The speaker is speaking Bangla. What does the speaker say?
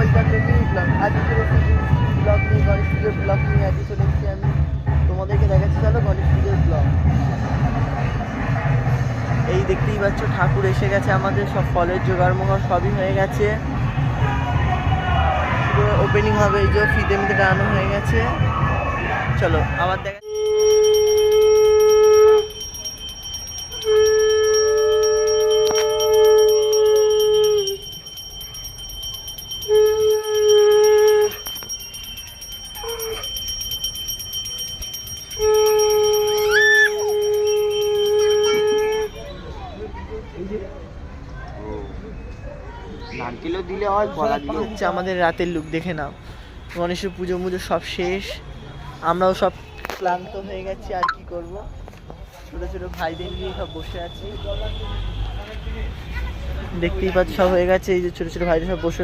Welcome to mini blog. আজকে চলে এসেছি ব্লগ নিয়ে, গণেশ পুজোর ব্লগ নিয়ে আজকে চলে এসেছি আমি তোমাদেরকে দেখাচ্ছি। চলো গণেশ পুজোর ব্লগ। এই দেখতেই পাচ্ছ ঠাকুর এসে গেছে, আমাদের সব ফলের জোগাড় মোগাড় সবই হয়ে গেছে। পুরো ওপেনিং হবে, এই যে ফিতে মিতে টানানো হয়ে গেছে। চলো আবার দেখা। নারকেলও দিলে হয়, কলা দিলে হচ্ছে আমাদের রাতের লুক, দেখে নাও। গণেশের পুজো মুজো সব শেষ, আমরাও সব ক্লান্ত হয়ে গেছি। আর কি করব, ছোটো ছোটো ভাইদের নিয়ে সব বসে আছি। দেখতেই পাচ্ছ সব হয়ে গেছে, এই যে ছোটো ছোটো ভাইদের সব বসে